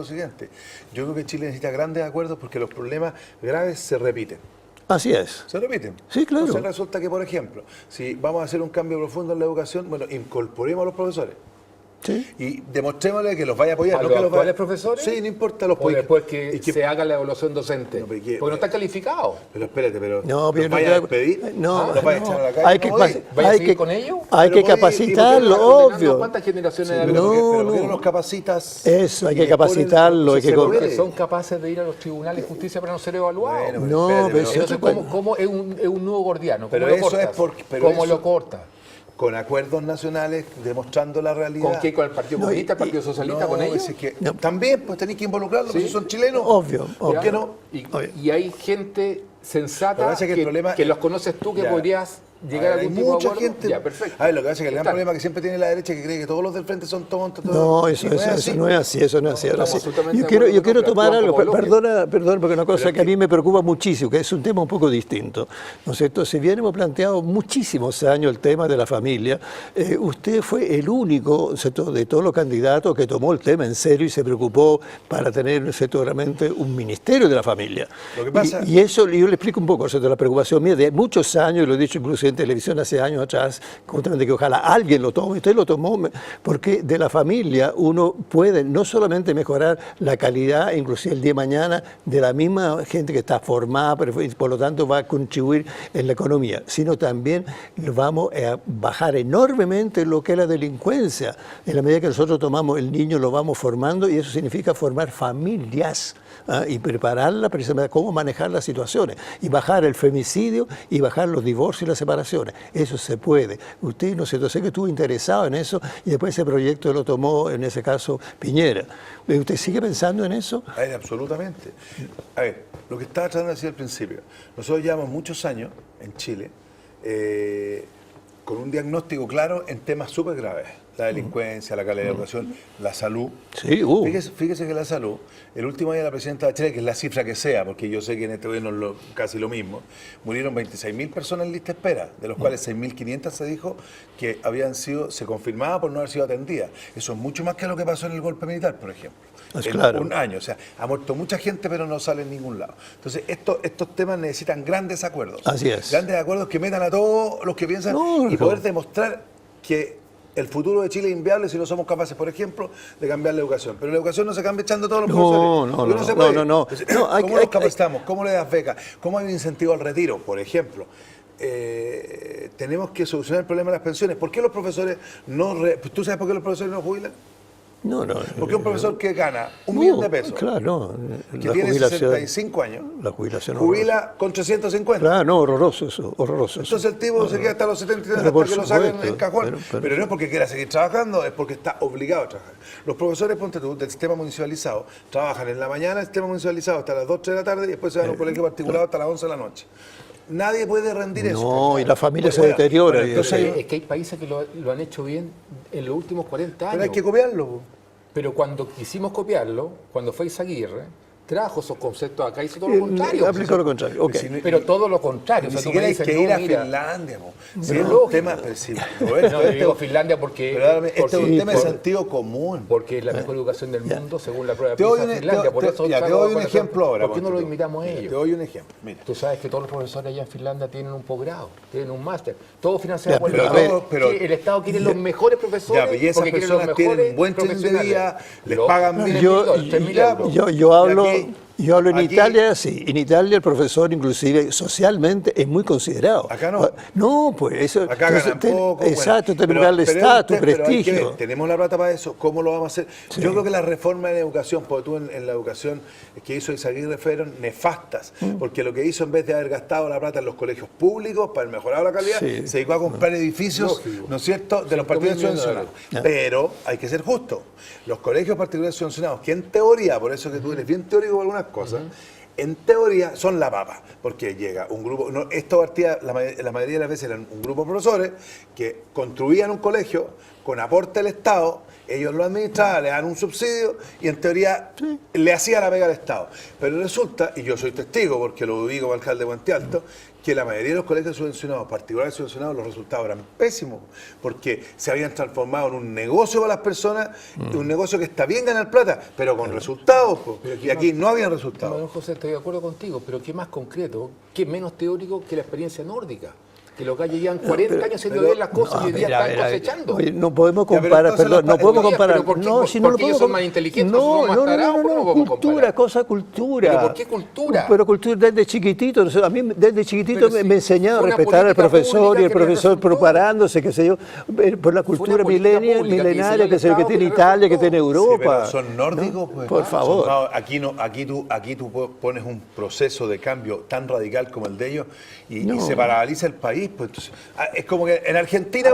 siguiente. Yo creo que Chile necesita grandes acuerdos porque los problemas graves se repiten. Así es. Se repiten. Sí, claro. Entonces resulta que, por ejemplo, si vamos a hacer un cambio profundo en la educación, bueno, incorporemos a los profesores. Sí. Y demostrémosle que los vaya a apoyar. ¿A no los que los actuales vaya... profesores? Sí, no importa los O después que, se haga la evaluación docente. No, porque no están calificados. Pero espérate, pero No, ¿los vaya a despedir? No, ¿Los vaya a echar a la calle? Hay que, No voy. ¿Vaya a seguir con ellos? hay Pero que voy, capacitarlo, ¿y obvio. ¿Cuántas generaciones Sí, hay? pero No, ¿por qué no. los capacitas? Eso, hay y que les ponen- capacitarlo, hay se que puede? Porque son capaces de ir a los tribunales de justicia para no ser evaluados. Bueno, pero No, espérate, pero pero- eso- Entonces, ¿cómo es un nudo gordiano? ¿Cómo Pero lo eso cortas? es porque- pero ¿Cómo eso- lo cortas? con acuerdos nacionales demostrando la realidad. ¿Con qué? ¿Con el Partido Comunista, el Partido Socialista, No, con ellos? es que No. también pues tenéis que involucrarlos, Sí. porque son chilenos. Obvio, ¿Por obvio. qué no? Y hay gente Lo que sensata pasa es que el problema- que los conoces tú que Ya. podrías llegar a Hay algún tipo de mucha acuerdo. gente. Ya, perfecto. A ver, lo que pasa es que el gran Están. problema que siempre tiene la derecha es que cree que todos los del frente son tontos. No, eso Y no es no es así, eso no es así. estamos absolutamente Yo de acuerdo quiero con lo que tomar actúan algo, como bloque. perdona, porque una cosa Pero que a mí me preocupa muchísimo, que es un tema un poco distinto, ¿no es cierto? Si bien hemos planteado muchísimos años el tema de la familia, usted fue el único, ¿no es cierto?, de todos los candidatos que tomó el tema en serio y se preocupó para tener, ¿no es cierto?, realmente un ministerio de la familia. Lo que pasa- Y eso, yo le explico un poco, ¿no es cierto?, la preocupación mía de muchos años, y lo he dicho incluso en televisión hace años atrás, justamente que ojalá alguien lo tome. Usted lo tomó porque de la familia uno puede no solamente mejorar la calidad, inclusive el día de mañana, de la misma gente que está formada, pero por lo tanto va a contribuir en la economía, sino también vamos a bajar enormemente lo que es la delincuencia. En la medida que nosotros tomamos el niño, lo vamos formando, y eso significa formar familias. Y prepararla precisamente cómo manejar las situaciones y bajar el femicidio y bajar los divorcios y las separaciones. Eso se puede. Usted, no sé, yo sé que estuvo interesado en eso y después ese proyecto lo tomó, en ese caso, Piñera. ¿Usted sigue pensando en eso? A ver, absolutamente. A ver, lo que estaba tratando de decir al principio, nosotros llevamos muchos años en Chile con un diagnóstico claro en temas súper graves. La delincuencia, la calidad de la educación, la salud. Sí, Fíjese que la salud, el último año de la presidenta Bachelet, que es la cifra que sea, porque yo sé que en este gobierno es casi lo mismo, murieron 26.000 personas en lista de espera, de los cuales 6.500 se dijo que se confirmaba por no haber sido atendidas. Eso es mucho más que lo que pasó en el golpe militar, por ejemplo. Es en claro. un año, o sea, ha muerto mucha gente, pero no sale en ningún lado. Entonces, estos temas necesitan grandes acuerdos. Así es. Grandes acuerdos que metan a todos los que piensan y poder demostrar que el futuro de Chile es inviable si no somos capaces, por ejemplo, de cambiar la educación. Pero la educación no se cambia echando a todos los profesores. Porque se puede. Entonces, ¿cómo los capacitamos? ¿Cómo le das becas? ¿Cómo hay un incentivo al retiro, por ejemplo? Tenemos que solucionar el problema de las pensiones. ¿Por qué los profesores no... ¿Tú sabes por qué los profesores no jubilan? No. Porque un profesor que gana 1 millón de pesos, Claro, no. que tiene 65 años, la jubilación jubila con 350. Claro, no, horroroso eso, horroroso. Entonces el tipo se queda hasta los 73 Pero hasta que lo saquen supuesto, en cajón. pero no es porque quiera seguir trabajando, es porque está obligado a trabajar. Los profesores, ponte tú, del sistema municipalizado, trabajan en la mañana el sistema municipalizado hasta las 2, 3 de la tarde y después se van a un colegio particular hasta las 11 de la noche. Nadie puede rendir eso. No, y la familia se Bueno, deteriora. bueno, entonces, Es que hay países que lo han hecho bien en los últimos 40 años. pero hay que copiarlo. Po. Pero cuando quisimos copiarlo, cuando fue Izaguirre, trajo esos conceptos acá y hizo todo lo contrario. Aplicó lo contrario. Ok. Pero todo lo contrario. Ni O sea, tú siquiera me hay dices, que no, ir a mira, Finlandia. Po. No, Si es un lógico. tema... Pero sí, No, yo digo Finlandia porque... Pero este es un tema de por- sentido común. Porque es la mejor educación del mundo, según la prueba de Te doy PISA un- Finlandia. Por te- eso ya, te saco doy un con ejemplo ahora. ¿Por qué no ponte lo tú. imitamos a Mira, ellos? Te doy un ejemplo. Mira. Tú sabes que todos los profesores allá en Finlandia tienen un posgrado, tienen un máster, todo financiado Ya, por el pero Estado. a ver, pero- Sí, el Estado quiere los mejores profesores. Ya, pero y esas porque quiere los personas mejores tienen buen tren de profesionales. vida, les Lo- pagan bien. Yo hablo... Y aquí- Yo hablo en Aquí- Italia, sí. En Italia el profesor, inclusive socialmente, es muy considerado. Acá no. No, pues eso. Acá ganan poco. Exacto, bueno, tener darle pero estatus, pero hay que prestigio. ver, tenemos la plata para eso, ¿cómo lo vamos a hacer? Sí. Yo creo que las reformas en educación, porque tú en la educación que hizo Izaguirre fueron nefastas, porque lo que hizo en vez de haber gastado la plata en los colegios públicos para mejorar la calidad, Sí. se dedicó a comprar edificios, Lógico. ¿no es cierto?, de los partidos 5.000 millones de subvencionados. dólares. Pero hay que ser justo. Los colegios particulares subvencionados, que en teoría, por eso que tú eres bien teórico en algunas cosas, en teoría son la papa, porque llega un grupo, no, esto partía, la mayoría de las veces eran un grupo de profesores que construían un colegio con aporte del Estado, ellos lo administraban, le dan un subsidio y en teoría le hacía la pega al Estado. Pero resulta, y yo soy testigo porque lo viví como alcalde de Puente Alto, que la mayoría de los colegios subvencionados, particulares subvencionados, los resultados eran pésimos, porque se habían transformado en un negocio para las personas, un negocio que está bien ganar plata, pero con resultados, y aquí no habían resultados. Don José, estoy de acuerdo contigo, pero qué más concreto, qué menos teórico que la experiencia nórdica. Que los gallos llevan 40 años haciendo bien las cosas y hoy día están cosechando. Oye, no podemos comparar, perdón, no podemos comparar. No, si no lo podemos. Son más inteligentes, no, cultura, cosa cultura. ¿Pero por qué cultura? Pero cultura desde chiquitito. A mí desde chiquitito me enseñaron a respetar al profesor y el profesor preparándose, qué sé yo, por la cultura milenaria que tiene Italia, que tiene Europa. Sí, pero son nórdicos, pues. Por favor. Aquí tú pones un proceso de cambio tan radical como el de ellos y se paraliza el país. Pues entonces, es como que en Argentina,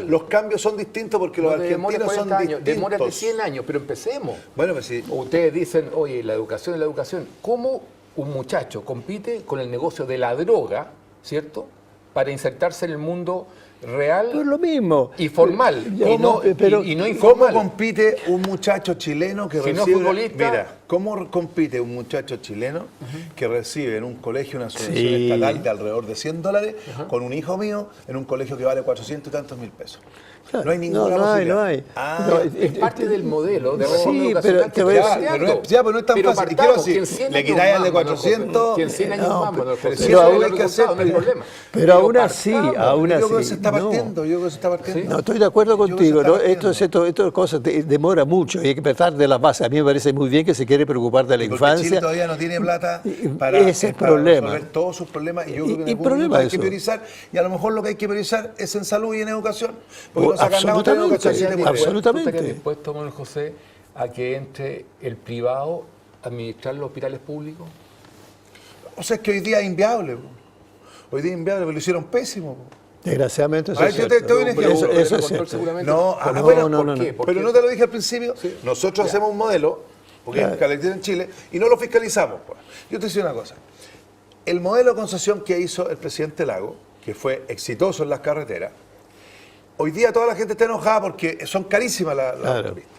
los cambios son distintos porque los argentinos son distintos. Demórate 100 años, pero empecemos. Bueno, pues sí. Ustedes dicen, oye, la educación es la educación. ¿Cómo un muchacho compite con el negocio de la droga, ¿cierto?, para insertarse en el mundo real es lo mismo. Y formal, y no informal? ¿Cómo compite un muchacho chileno que recibe... no futbolista? Mira, ¿cómo compite un muchacho chileno que recibe en un colegio una subvención estatal de alrededor de $100 con un hijo mío en un colegio que vale 400 y tantos mil pesos? Claro. No hay ninguna posibilidad. No hay. Es parte del modelo de reforma sí, educacional pero no es tan fácil. Quiero decir, le quitáis al de 400... Que en 100 años vamos, pero aún hay que hacer... No hay problema. Pero aún así... Yo creo que se está partiendo. No, estoy de acuerdo contigo. ¿No? Esto cosas demora mucho y hay que empezar de la base. A mí me parece muy bien que se quiere preocupar de la infancia. Chile todavía no tiene plata para resolver todos sus problemas y yo creo que en algún momento hay que priorizar y a lo mejor lo que hay que priorizar es en salud y en educación. Porque absolutamente. ¿Tú estarías dispuesto, Manuel José, a que entre el privado a administrar los hospitales públicos? O sea, es que hoy día es inviable. Hoy día es inviable, pero lo hicieron pésimo. Desgraciadamente eso es cierto. Yo te doy un ejemplo. Eso es cierto. ¿Por qué? Pero no te lo dije al principio. Sí. Nosotros hacemos un modelo, porque es característico en Chile, y no lo fiscalizamos. Pues. Yo te decía una cosa. El modelo de concesión que hizo el presidente Lago, que fue exitoso en las carreteras, hoy día toda la gente está enojada porque son carísimas las autopistas.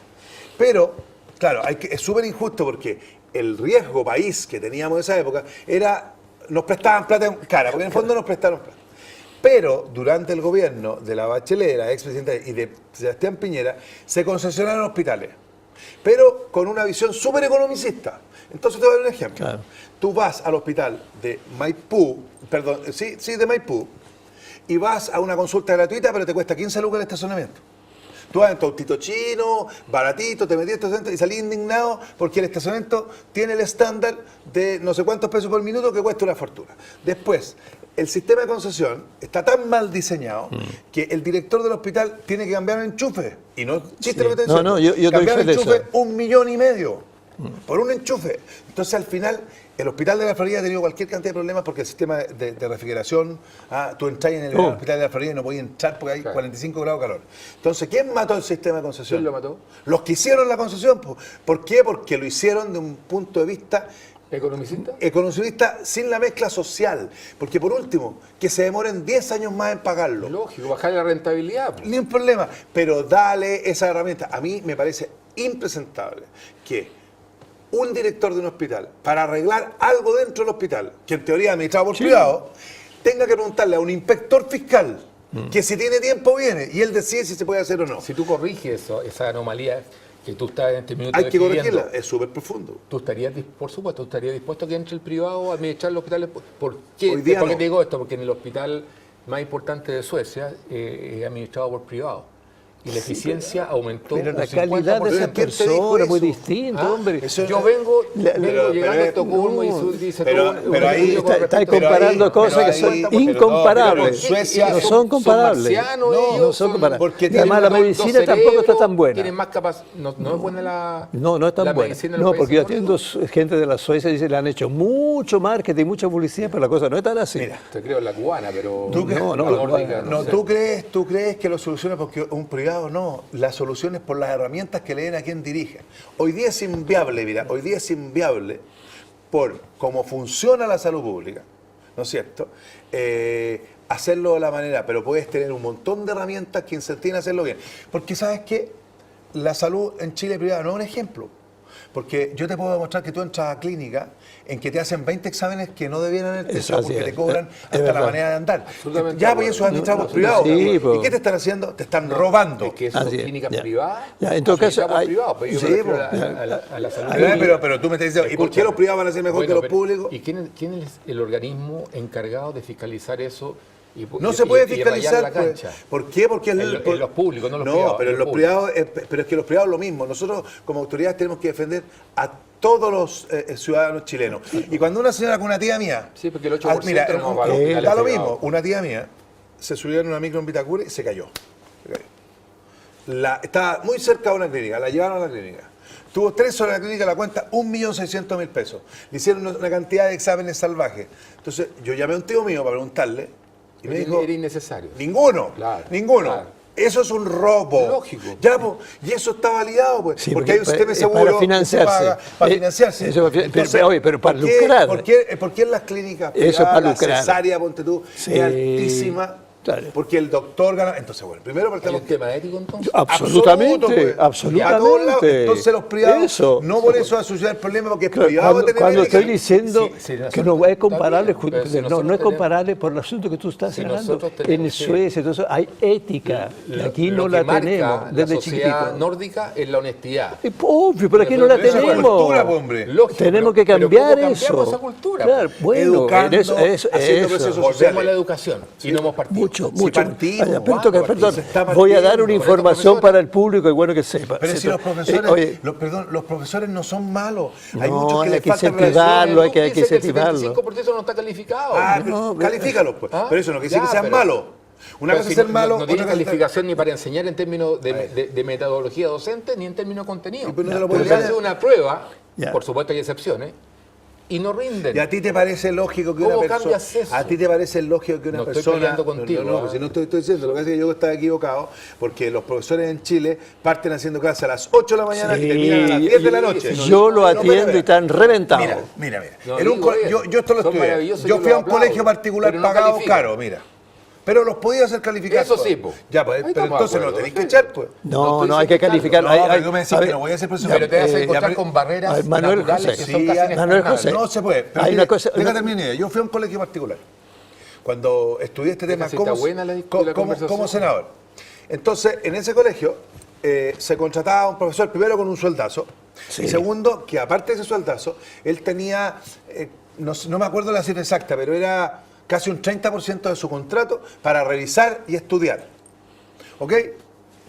Pero, claro, es súper injusto porque el riesgo país que teníamos en esa época era, nos prestaban plata cara, porque en el fondo nos prestaron plata. Pero durante el gobierno de la Bachelet, la expresidenta y de Sebastián Piñera, se concesionaron hospitales, pero con una visión súper economicista. Entonces te voy a dar un ejemplo. Claro. Tú vas al hospital de Maipú, de Maipú, y vas a una consulta gratuita, pero te cuesta 15 lucas el estacionamiento. Tú vas en tu autito chino, baratito, te metí en estacionamiento y salí indignado porque el estacionamiento tiene el estándar de no sé cuántos pesos por minuto que cuesta una fortuna. Después, el sistema de concesión está tan mal diseñado que el director del hospital tiene que cambiar un enchufe. Y no chiste lo que te decía. Yo cambiar el enchufe 1,5 millones por un enchufe. Entonces, al final, el hospital de la Florida ha tenido cualquier cantidad de problemas porque el sistema de refrigeración, tú entras en el hospital de la Florida y no podías entrar porque hay 45 grados de calor. Entonces, ¿quién mató el sistema de concesión? ¿Quién lo mató? Los que hicieron la concesión. ¿Por qué? Porque lo hicieron de un punto de vista economicista sin la mezcla social. Porque por último, que se demoren 10 años más en pagarlo. Lógico, bajar la rentabilidad. Pues. Ni un problema, pero dale esa herramienta. A mí me parece impresentable que un director de un hospital, para arreglar algo dentro del hospital, que en teoría es administrado por privado, tenga que preguntarle a un inspector fiscal que si tiene tiempo viene y él decide si se puede hacer o no. Si tú corriges esa anomalía que tú estás en este minuto hay que corregirla, es súper profundo. Tú estarías, por supuesto, estarías dispuesto a que entre el privado a administrar los hospitales. ¿Por qué? Hoy día ¿Por qué no. te digo esto? Porque en el hospital más importante de Suecia es administrado por privado. Y la eficiencia aumentó. Pero la calidad de esa persona es muy distinta, hombre. Yo vengo llegando a Estocolmo y dice pero ahí está comparando cosas que son incomparables. Suecia no son comparables. No son comparables. Porque además la medicina tampoco está tan buena. Tienen más capacidad. No es buena la. No es tan buena. No, porque yo atiendo gente de la Suecia y dice le han hecho mucho marketing, mucha publicidad, pero la cosa no es tan así. Mira, te creo en la cubana, pero. ¿Tú crees que lo soluciona porque un privado? No, la solución es por las herramientas que le den a quien dirige. Hoy día es inviable, mira, hoy día es inviable por cómo funciona la salud pública, ¿no es cierto? Hacerlo de la manera, pero puedes tener un montón de herramientas que incentiven a hacerlo bien. Porque sabes que la salud en Chile privada no es un ejemplo. Porque yo te puedo demostrar que tú entras a clínica en que te hacen 20 exámenes que no debieran haberte hecho porque te cobran hasta la manera de andar. Ya, pues eso es administrado por privados. Sí, ¿Y qué te están haciendo? Te están robando. Es que eso son clínicas privadas. En todo caso, hay... a la salud. Pero tú me estás diciendo, ¿y por qué los privados van a ser mejor que los públicos? ¿Y quién es el organismo encargado de fiscalizar eso? No se puede rayar fiscalizar. la cancha. ¿Por qué? Porque en los públicos, no los privados. Pero en los privados, pero es que los privados lo mismo. Nosotros como autoridades tenemos que defender a todos los ciudadanos chilenos. Y cuando una señora con una tía mía... Sí, porque el 8% mira, no va a da lo mismo. Una tía mía se subió en una micro en Vitacura y se cayó. Estaba muy cerca de una clínica, la llevaron a la clínica. Tuvo 3 horas en la clínica, la cuenta 1.600.000 pesos. Le hicieron una cantidad de exámenes salvajes. Entonces yo llamé a un tío mío para preguntarle y me dijo... Era innecesario. Ninguno, ninguno. Claro. Eso es un robo. Lógico. Ya, pues, y eso está validado, pues. Sí, porque hay un sistema de seguro para financiarse. que se paga para financiarse. Entonces, pero para lucrar. ¿Por qué en las clínicas Eso privadas, para lucrar. la cesárea, ponte tú, es altísima? Claro. Porque el doctor gana. Entonces, bueno, primero ¿Hay un tema ético entonces? Absolutamente, pues. absolutamente. A todos lados. Entonces los privados, Eso. no por eso asociar el problema, porque es privado tener cuando médica. estoy diciendo que no es comparable, no es comparable comparable por el asunto que tú estás hablando. En Suecia, entonces hay ética, que aquí no la tenemos desde la sociedad chiquitito. nórdica es la honestidad. Obvio, pero aquí no la Esa tenemos. cultura, pues, hombre. Lógico, Tenemos que pero cambiar ¿cómo eso. cambiamos esa cultura? Claro, bueno, Educando, eso. haciendo procesos Volvemos a sociales. la educación y no hemos partido. Mucho. partimos, Perdón, se está voy a dar partiendo. una información para el público y bueno que sepa. Pero si los profesores, oye, los profesores no son malos. Hay No, muchos que hay les que falta incentivarlo, hay que Dice que el incentivarlo. 75% no está calificado. Califícalos, pues. ¿Ah? Pero eso no quiere decir Ya, que sean pero- malos. Una Pero cosa si es ser no- malo, no tiene otra cosa es calificación ni para enseñar en términos de metodología docente ni en términos de contenido. pero no se lo Pero puede se hacer. hace una prueba, Ya. por supuesto hay excepciones, y no rinden. ¿Y a ti te parece lógico que ¿Cómo una persona... cambias eso? ¿A ti te parece lógico que una No estoy persona... peleando contigo, No, pues si no estoy diciendo. Lo que pasa es que yo estaba equivocado porque los profesores en Chile parten haciendo clases a las 8 de la mañana y terminan a las 10 de la noche. Yo lo atiendo y están reventados. Mira. No En un digo yo esto lo son estudié. maravillosos, Yo yo fui a los un aplaudo, colegio particular pero no pagado califican. caro, mira. Pero los podía hacer calificar. Eso pues. sí, pues. Ya, pues, Ahí pero estamos de entonces no acuerdo, tenéis que perfecto. echar, pues. No, hay que calificar. No, pero tú me decís que no voy a ser profesor. Pero te vas a Ya, encontrar pero- con barreras Manuel naturales José. que son Sí, casi Manuel inexpugnables. José. No se puede. Pero Hay mire, una cosa- déjame terminar. Yo fui a un colegio particular. Cuando estudié este tema Si está buena la conversación. como senador. Entonces, en ese colegio se contrataba a un profesor primero con un sueldazo. Sí. Y segundo, que aparte de ese sueldazo, él tenía, no me acuerdo la cifra exacta, pero era casi un 30% de su contrato para revisar y estudiar. ¿Ok?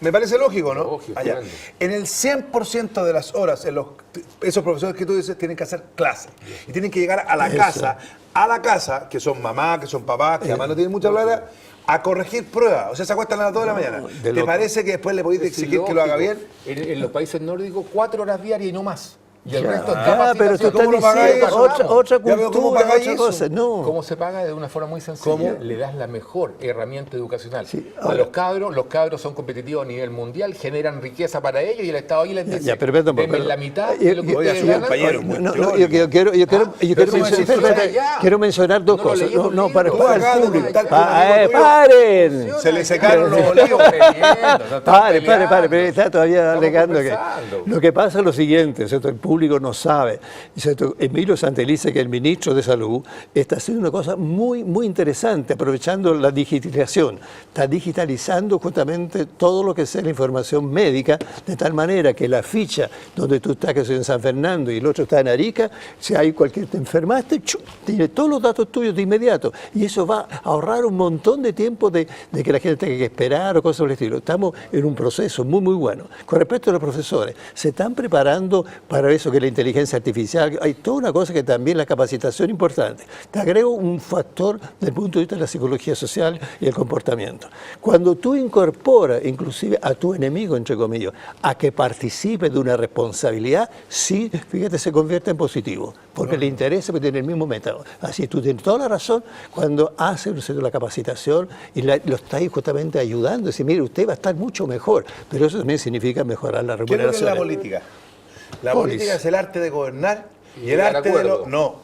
Me parece lógico, ¿no? Lógico, Allá. estupendo. En el 100% de las horas, esos profesores que tú dices tienen que hacer clases. Y tienen que llegar a la casa, que son mamás, que son papás, que además no tienen mucha plata, a corregir pruebas. O sea, se acuestan a las 2 de la mañana. de ¿Te loco. parece que después le podéis Es exigir que lo haga bien? ilógico. En los países nórdicos, 4 horas diarias y no más. Y el Ya, resto es pero tú capacitación. estás ¿Cómo lo pagáis diciendo eso? otra Ya, pero ¿cómo cultura, pagáis otra eso? cosa. No. ¿Cómo se paga? De una forma muy sencilla. ¿Cómo? Le das la mejor herramienta educacional. Sí, A ahora- los cabros son competitivos a nivel mundial, generan riqueza para ellos y el Estado ahí les dice, Ya, pero perdón, denme pero- la mitad y- de lo que y- Oiga, ustedes su ganan. compañero, No, muy yo quiero pero mencionar, si eso era ya. quiero mencionar dos No lo cosas. leí en un No, para libro. el Acá de público. comentar con un amigo tuyo. ¡Paren! Se le secaron los Estamos olivos. peleando, no estamos Pare, peleando. pero está todavía Estamos alegando que... conversando. Lo que pasa es lo siguiente, ¿cierto? El público no sabe. ¿Cierto? Emilio Santelice, que es el ministro de Salud, está haciendo una cosa muy, muy interesante, aprovechando la digitalización. Está digitalizando justamente todo lo que sea la información médica, de tal manera que la ficha donde tú estás, que soy en San Fernando, y el otro está en Arica, si hay te enfermaste, tiene todos los datos tuyos de inmediato. Y eso va a ahorrar un montón de tiempo de que la gente tenga que esperar o cosas por el estilo. Estamos en un proceso muy, muy bueno. Con respecto a los profesores, se están preparando para eso que es la inteligencia artificial. Hay toda una cosa que también la capacitación importante. Te agrego un factor desde el punto de vista de la psicología social y el comportamiento. Cuando tú incorporas inclusive a tu enemigo, entre comillas, a que participe de una responsabilidad, sí, fíjate, se convierte en positivo, porque le interesa, porque tiene el mismo método. Así tú tienes toda la razón cuando haces la capacitación y lo estáis justamente ayudando. Decir, mire, usted va a estar mucho mejor, pero eso también significa mejorar la ¿Qué es lo que es remuneración. la política? La Polis. política es el arte de gobernar y el llegar a arte de lo acuerdo.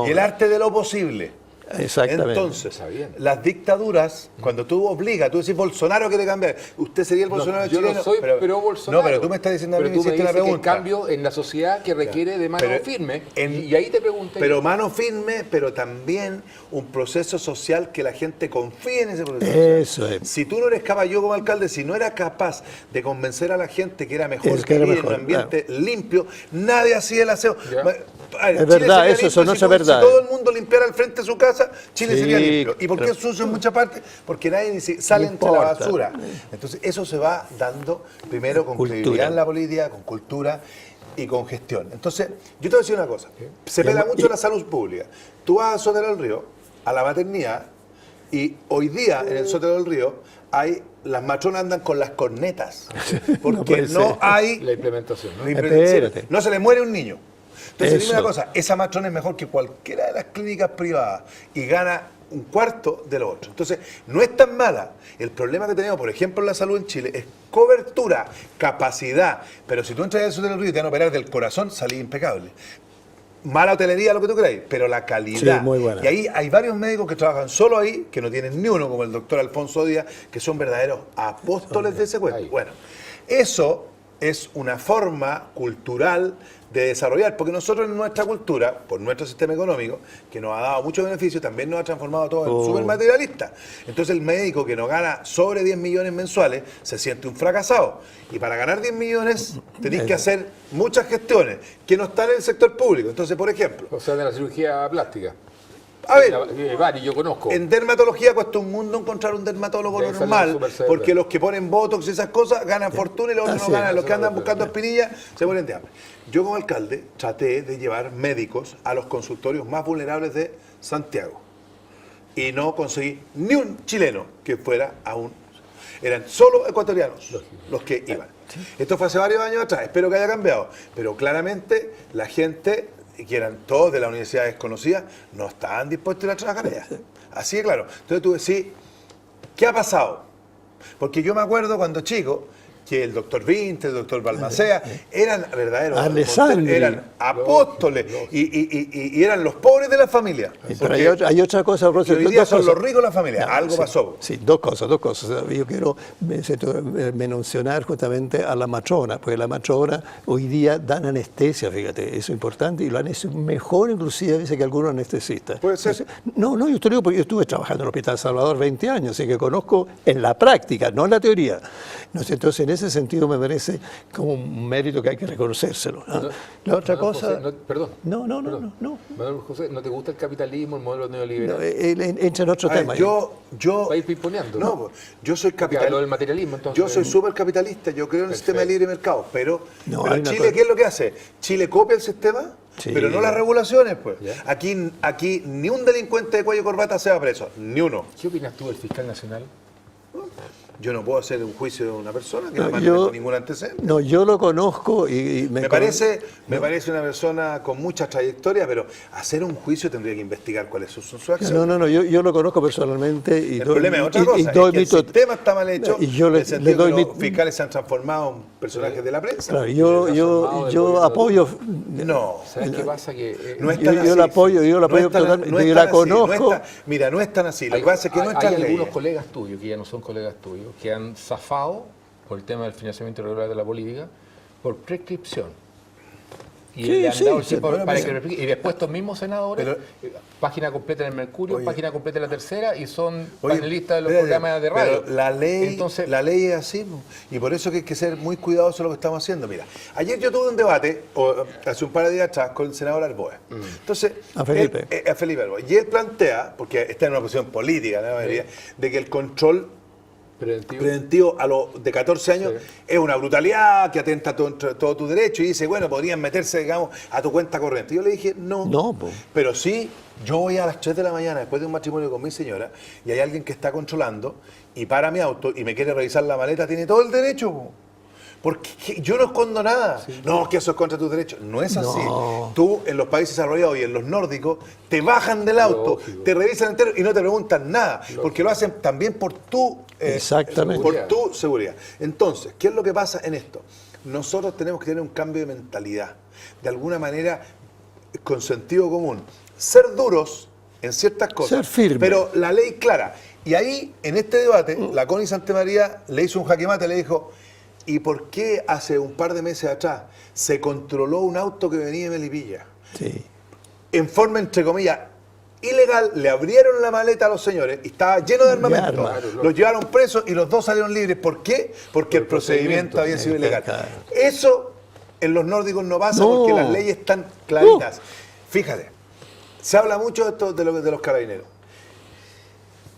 y el arte de lo posible. Exactamente. Entonces, las dictaduras, cuando tú obligas, tú decís Bolsonaro quiere cambiar, usted sería el Bolsonaro yo chileno. no soy pro Bolsonaro. No, pero tú me estás diciendo a mí, pero tú me hiciste una dices que pregunta. el cambio en la sociedad que requiere de mano firme. Y ahí te pregunté. Pero mano firme, pero también un proceso social que la gente confíe en ese proceso Eso social. es. Si tú no eres capaz, yo como alcalde, si no era capaz de convencer a la gente que era mejor Es que era vivir en mejor, un ambiente limpio, nadie hacía el aseo. A ver, Es Chile verdad, sería eso limpio no si es verdad. Si todo el mundo limpiara al frente de su casa, Chile Sí, sería limpio. ¿Y por qué pero- es sucio en muchas partes? Porque nadie sale No entre la importa. basura. Entonces, eso se va dando primero con Cultura. credibilidad en la política, con cultura y con gestión. Entonces, yo te voy a decir una cosa. Se pela mucho la salud pública. Tú vas a Sotero del Río, a la maternidad, y hoy día en el Sotero del Río las matronas andan con las cornetas. Porque puede no ser. hay... La implementación, ¿no? Espérate. No se le muere un niño. Entonces, dime Eso. una cosa, esa matrona es mejor que cualquiera de las clínicas privadas y gana un cuarto de lo otro. Entonces, no es tan mala. El problema que tenemos, por ejemplo, en la salud en Chile es cobertura, capacidad. Pero si tú entras a eso del río y te van a operar del corazón, salís impecable. Mala hotelería, lo que tú queráis, pero la calidad. Sí, muy buena. Y ahí hay varios médicos que trabajan solo ahí, que no tienen ni uno, como el doctor Alfonso Díaz, que son verdaderos apóstoles de ese cuento. Ahí. Bueno, eso es una forma cultural de desarrollar, porque nosotros en nuestra cultura, por nuestro sistema económico, que nos ha dado muchos beneficios, también nos ha transformado todo en supermaterialistas. Entonces el médico que no gana sobre 10 millones mensuales se siente un fracasado. Y para ganar 10 millones tenéis que hacer muchas gestiones que no están en el sector público. Entonces, por ejemplo, O sea, de la cirugía plástica. a ver, Varios, yo conozco. en dermatología cuesta un mundo encontrar un dermatólogo Debe salir normal, súper severo. porque los que ponen botox y esas cosas ganan fortuna y los otros no Así es. ganan. Los que Eso andan es buscando verdad. espinillas se mueren de hambre. Yo como alcalde traté de llevar médicos a los consultorios más vulnerables de Santiago y no conseguí ni un chileno que fuera a un... Eran solo ecuatorianos los que iban. Esto fue hace varios años atrás, espero que haya cambiado, pero claramente la gente, que eran todos de la universidad desconocida, no estaban dispuestos a ir a trabajar allá. Así de claro. Entonces tú decís, ¿qué ha pasado? Porque yo me acuerdo cuando chico que el doctor Vinte, el doctor Balmacea, eran verdaderos Alessandri. eran apóstoles y eran los pobres de la familia. Pero hay otra cosa, Que profesor, hoy día dos son cosas. los ricos de la familia. No, Algo sí, pasó. Sí, dos cosas. Yo quiero mencionar justamente a la matrona, porque la matrona hoy día dan anestesia, fíjate, eso es importante, y lo han hecho mejor inclusive a veces que algunos anestesistas. Puede ser. Entonces, no, yo te lo digo porque yo estuve trabajando en el Hospital Salvador 20 años, así que conozco en la práctica, no en la teoría. Entonces, en ese sentido me parece como un mérito que hay que reconocérselo. ¿no? La otra Manuel cosa... José, perdón. No. Manuel José, ¿no te gusta el capitalismo, el modelo No, neoliberal? entra en otro A ver, tema. yo Va a ir pimponeando. No, yo soy Porque habló capitalista. del materialismo, entonces. Yo soy súper capitalista, yo creo en el sistema de libre mercado, pero No, hay una Chile, cosa- ¿qué es lo que hace? Chile copia el sistema, Sí. pero no las regulaciones, pues. Ya. Aquí ni un delincuente de cuello y corbata se va preso, ni uno. ¿Qué opinas tú del fiscal nacional? Yo no puedo hacer un juicio de una persona que No, no, yo- tengo ningún antecedente. No, yo lo conozco y Me parece una persona con mucha trayectoria, pero hacer un juicio tendría que investigar cuáles son sus acciones. No, yo lo conozco personalmente y El problema es otra cosa, es que el sistema está mal hecho, y yo en le el sentido doy que los mi... fiscales se han transformado en personajes de la prensa. Claro, transformado del yo gobierno apoyo... No. ¿Sabes qué pasa? Que No es Yo- tan yo así. la apoyo No es tan- totalmente, no es yo tan la así, no conozco. mira, no es tan así. Lo que pasa es que nuestras hay algunos leyes... colegas tuyos, que ya no son colegas tuyos, que han zafado por el tema del financiamiento irregular de la política por prescripción. Y Sí, le han sí, dado el sí, tiempo bueno, para pero- que y después estos mismos senadores, Pero- página completa en el Mercurio, Oye. página completa en la Tercera, y son Oye, panelistas de los espérate, programas de radio. Pero la ley, Entonces, la ley es así, po, y por eso que hay que ser muy cuidadosos en lo que estamos haciendo. Mira, ayer yo tuve un debate, hace un par de días atrás, con el senador Arboe. Entonces, A Felipe. a Felipe Arboe. Y él plantea, porque está en una posición política, ¿no? De que el control preventivo a los de 14 años Sí. es una brutalidad que atenta contra todo tu derecho, y dice, bueno, podrían meterse, digamos, a tu cuenta corriente. Y yo le dije, no. No, po. Pero sí, yo voy a las 3 de la mañana después de un matrimonio con mi señora y hay alguien que está controlando y para mi auto y me quiere revisar la maleta, tiene todo el derecho, po. Porque yo no escondo nada. No, que eso es contra tus derechos. No es así. No. Tú, en los países desarrollados y en los nórdicos, te bajan del auto, Lógico. te revisan entero y no te preguntan nada. Porque lo hacen también por tu, Exactamente. por tu seguridad. Entonces, ¿qué es lo que pasa en esto? Nosotros tenemos que tener un cambio de mentalidad. De alguna manera, con sentido común. Ser duros en ciertas cosas. Ser firme. Pero la ley clara. Y ahí, en este debate, la Connie Santamaría le hizo un jaque mate, le dijo, ¿y por qué hace un par de meses atrás se controló un auto que venía de Melipilla? Sí. En forma, entre comillas, ilegal, le abrieron la maleta a los señores y estaba lleno de armamento. armas. Los llevaron presos y los dos salieron libres. ¿Por qué? Porque el procedimiento había sido ilegal. Claro. Eso en los nórdicos no pasa No. porque las leyes están claritas. Fíjate, se habla mucho de esto de los carabineros.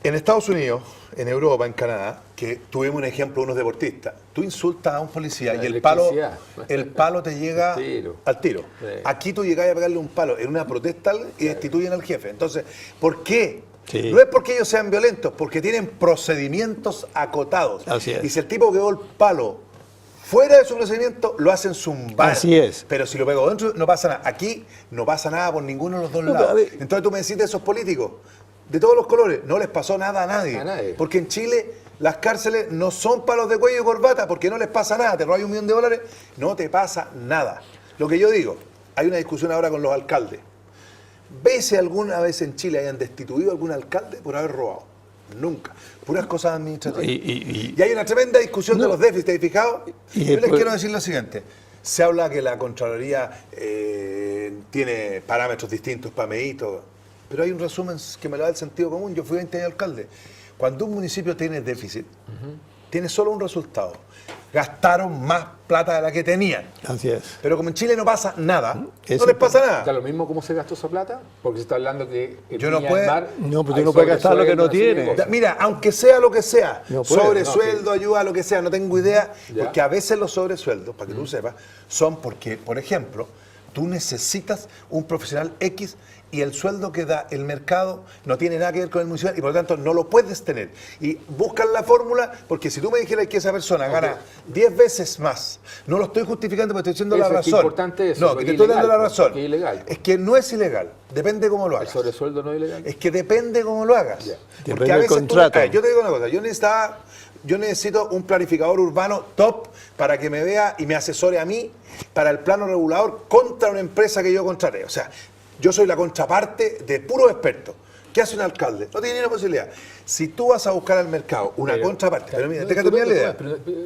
En Estados Unidos, en Europa, en Canadá, que tuvimos un ejemplo de unos deportistas, tú insultas a un policía La y el palo te llega al tiro. Sí. Aquí tú llegas a pegarle un palo en una protesta y destituyen al jefe. Entonces, ¿por qué? Sí. No es porque ellos sean violentos, porque tienen procedimientos acotados. Así es. Y si el tipo pegó el palo fuera de su procedimiento, lo hacen zumbar. Así es. Pero si lo pegó dentro, no pasa nada. Aquí no pasa nada por ninguno de los dos No, lados. pero a ver. Entonces tú me decís de esos políticos, de todos los colores, no les pasó nada a nadie. A nadie. Porque en Chile las cárceles no son palos de cuello y corbata, porque no les pasa nada. Te robas $1 millón, no te pasa nada. Lo que yo digo, hay una discusión ahora con los alcaldes. ¿Ves si alguna vez en Chile hayan destituido a algún alcalde por haber robado? Nunca. Puras cosas administrativas. Y hay una tremenda discusión de los déficits, ¿te has fijado? Yo les quiero decir lo siguiente. Se habla que la Contraloría tiene parámetros distintos para medir todo. Pero hay un resumen que me lo da el sentido común. Yo fui 20 años alcalde. Cuando un municipio tiene déficit, tiene solo un resultado. Gastaron más plata de la que tenían. Así es. Pero como en Chile no pasa nada, Eso no les pasa ¿Da nada. lo mismo cómo se gastó esa plata? Porque se está hablando que en Yo no Viña puedo- del Mar No, pero tú hay no puedes gastar lo que no sobresueldo, una serie de tienes. cosas. Mira, aunque sea lo que sea, No puede, sobresueldo, ayuda, lo que sea, no tengo idea, Ya. porque a veces los sobresueldos, para que tú sepas, son porque, por ejemplo, tú necesitas un profesional X y el sueldo que da el mercado no tiene nada que ver con el municipal y por lo tanto no lo puedes tener. Y buscan la fórmula, porque si tú me dijeras que esa persona gana 10 veces más, no lo estoy justificando porque estoy diciendo la Eso, es que razón. importante eso, No, porque que te es estoy dando ilegal, la razón. porque es ilegal. Es que no es ilegal, depende cómo lo ¿El hagas. sobresueldo no es ilegal? Es que depende cómo lo hagas. Ya. Depende del contrato. Yo te digo una cosa, yo necesito un planificador urbano top para que me vea y me asesore a mí para el plano regulador contra una empresa que yo contraté. O sea, yo soy la contraparte de puros expertos. ¿Qué hace un alcalde? No tiene ni una posibilidad. Si tú vas a buscar al mercado una contraparte, pero mira, déjate terminar la idea.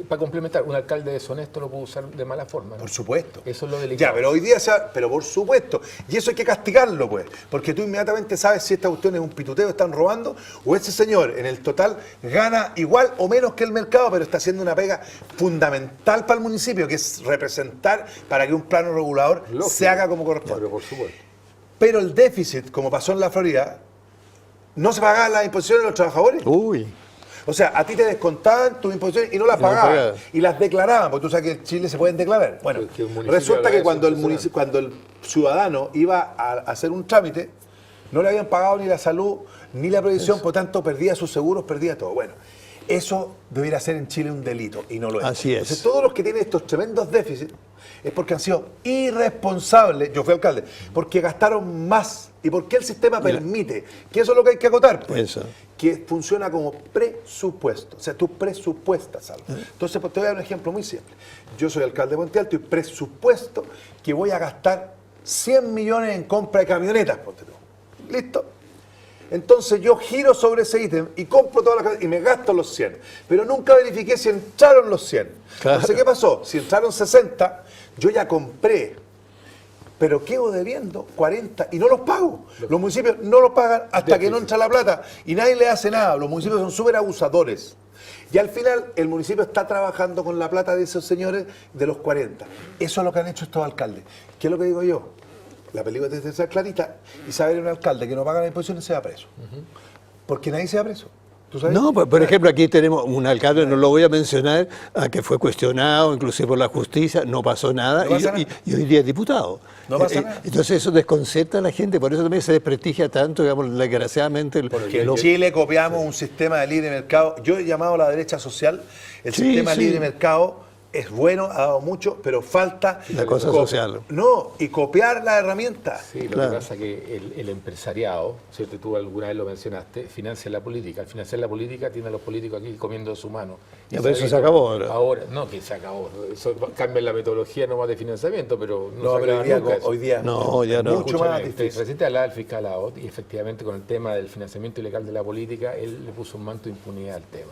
Para complementar, un alcalde deshonesto lo puede usar de mala forma, ¿no? Por supuesto. Eso es lo delicado. Ya, pero hoy día, pero por supuesto. Y eso hay que castigarlo, pues. Porque tú inmediatamente sabes si esta cuestión es un pituteo, están robando, o ese señor en el total gana igual o menos que el mercado, pero está haciendo una pega fundamental para el municipio, que es representar para que un plano regulador Lógico. se haga como corresponde. Pero por supuesto. Pero el déficit, como pasó en la Florida, no se pagaban las imposiciones de los trabajadores. Uy. O sea, a ti te descontaban tus imposiciones y no las Y no pagaban. pagaban. Y las declaraban, porque tú sabes que en Chile se pueden declarar. Bueno, Es que un municipio resulta haga que eso, cuando el ciudadano iba a hacer un trámite, no le habían pagado ni la salud ni la previsión, por tanto perdía sus seguros, perdía todo. Bueno, eso debería ser en Chile un delito y no lo es. Así es. Entonces, todos los que tienen estos tremendos déficits es porque han sido irresponsables, yo fui alcalde, porque gastaron más y porque el sistema permite, que eso es lo que hay que acotar, pues, Eso. que funciona como presupuesto, o sea, tú presupuestas algo. Entonces, pues, te voy a dar un ejemplo muy simple. Yo soy alcalde de Puente Alto y presupuesto que voy a gastar 100 millones en compra de camionetas, ponte tú. ¿Listo? Entonces yo giro sobre ese ítem y compro todas las cosas y me gasto los 100. Pero nunca verifiqué si entraron los 100. Claro. Entonces, ¿qué pasó? Si entraron 60, yo ya compré, pero quedo debiendo 40 y no los pago. Los municipios no los pagan hasta que no entra la plata y nadie le hace nada. Los municipios son súper abusadores. Y al final el municipio está trabajando con la plata de esos señores de los 40. Eso es lo que han hecho estos alcaldes. ¿Qué es lo que digo yo? La película tiene que ser clarita y saber un alcalde que no paga las imposiciones se va preso. Porque nadie se va preso. ¿Tú sabes? No, por ejemplo, aquí tenemos un alcalde, no lo voy a mencionar, que fue cuestionado inclusive por la justicia, no pasó nada, No pasa nada. y hoy día es diputado. No pasa nada. Entonces eso desconcerta a la gente, por eso también se desprestigia tanto, digamos, desgraciadamente. Que en Chile copiamos un sistema de libre mercado. Yo he llamado a la derecha social, el Sí, sistema sí. libre mercado es bueno, ha dado mucho, pero falta La cosa social. No, y copiar las herramientas. Sí, lo Claro. que pasa es que el empresariado, ¿cierto? Tú alguna vez lo mencionaste, financia la política. Al financiar la política tiene a los políticos aquí comiendo de su mano Ya, pero eso se acabó ahora. Ahora, no que se acabó, eso cambia la metodología nomás de financiamiento, pero no, se pero acaba nunca eso. hoy día No, ya no. mucho más difícil. Reciente hablaba el fiscal Aot y efectivamente con el tema del financiamiento ilegal de la política, él le puso un manto de impunidad al tema.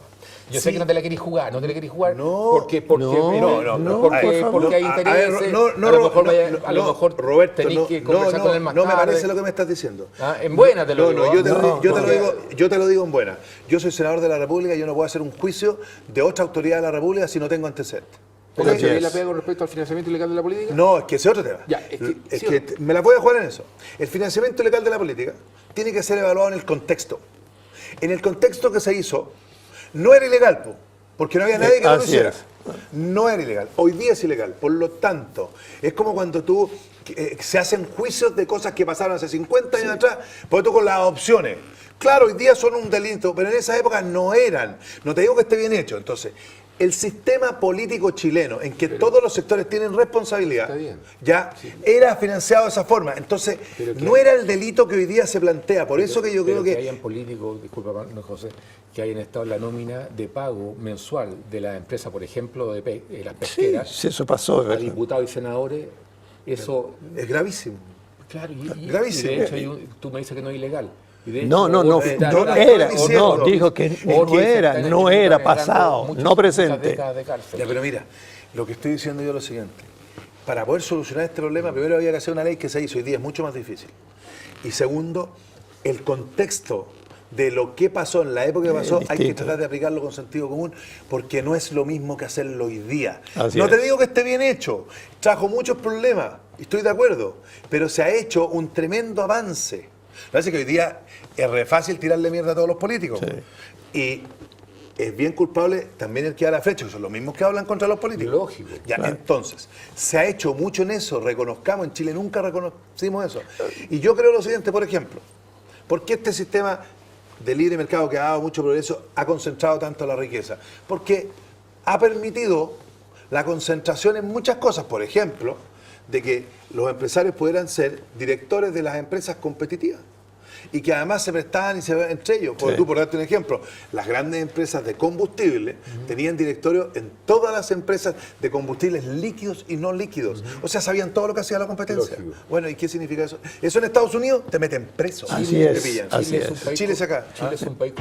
Yo sé que no te la querís jugar, no No, porque hay intereses, a lo mejor Roberto, tenés que conversar con él más tarde. No me parece lo que me estás diciendo. En buena te lo digo. Yo te lo digo en buena. Yo soy senador de la República y yo no puedo hacer un juicio de otra autoridad de la República si no tengo antecedentes. ¿Pero se la pega con respecto al financiamiento ilegal de la política? No, es que ese es otro tema. Ya, es que me la voy a jugar en eso. El financiamiento ilegal de la política tiene que ser evaluado en el contexto. En el contexto que se hizo, no era ilegal, porque no había nadie que lo hiciera. No era ilegal. Hoy día es ilegal. Por lo tanto, es como cuando se hacen juicios de cosas que pasaron hace 50 años atrás, porque tú con las opciones. Claro, hoy día son un delito, pero en esa época no eran. No te digo que esté bien hecho. Entonces, el sistema político chileno, en que todos los sectores tienen responsabilidad, ya era financiado de esa forma. Entonces, no era el delito que hoy día se plantea. Por eso que yo creo que hayan políticos, disculpa, no, José, que hayan estado en la nómina de pago mensual de la empresa, por ejemplo, de las pesqueras, Sí, eso pasó. a diputados y senadores, eso es gravísimo. Claro, gravísimo. Y de hecho, tú me dices que no es ilegal. No, dijo que no era pasado, no presente. Ya, pero mira, lo que estoy diciendo yo es lo siguiente. Para poder solucionar este problema, primero había que hacer una ley que se hizo, hoy día es mucho más difícil. Y segundo, el contexto de lo que pasó en la época que pasó, hay que tratar de aplicarlo con sentido común, porque no es lo mismo que hacerlo hoy día. No te digo que esté bien hecho, trajo muchos problemas, estoy de acuerdo, pero se ha hecho un tremendo avance. Parece que hoy día es re fácil tirarle mierda a todos los políticos. Y es bien culpable también el que da la flecha, que son los mismos que hablan contra los políticos. Lógico. Ya, claro. Entonces, se ha hecho mucho en eso, reconozcamos, en Chile nunca reconocimos eso. Y yo creo lo siguiente, por ejemplo, ¿por qué este sistema de libre mercado que ha dado mucho progreso ha concentrado tanto la riqueza? Porque ha permitido la concentración en muchas cosas, por ejemplo, de que los empresarios pudieran ser directores de las empresas competitivas y que además se prestaban y se entre ellos. Porque tú, por darte un ejemplo, las grandes empresas de combustible tenían directorio en todas las empresas de combustibles líquidos y no líquidos. O sea, sabían todo lo que hacía la competencia. Lógico. Bueno, ¿y qué significa eso? Eso en Estados Unidos te meten preso. Así es. Te pillan. Así es. Chile es acá. Chile es un país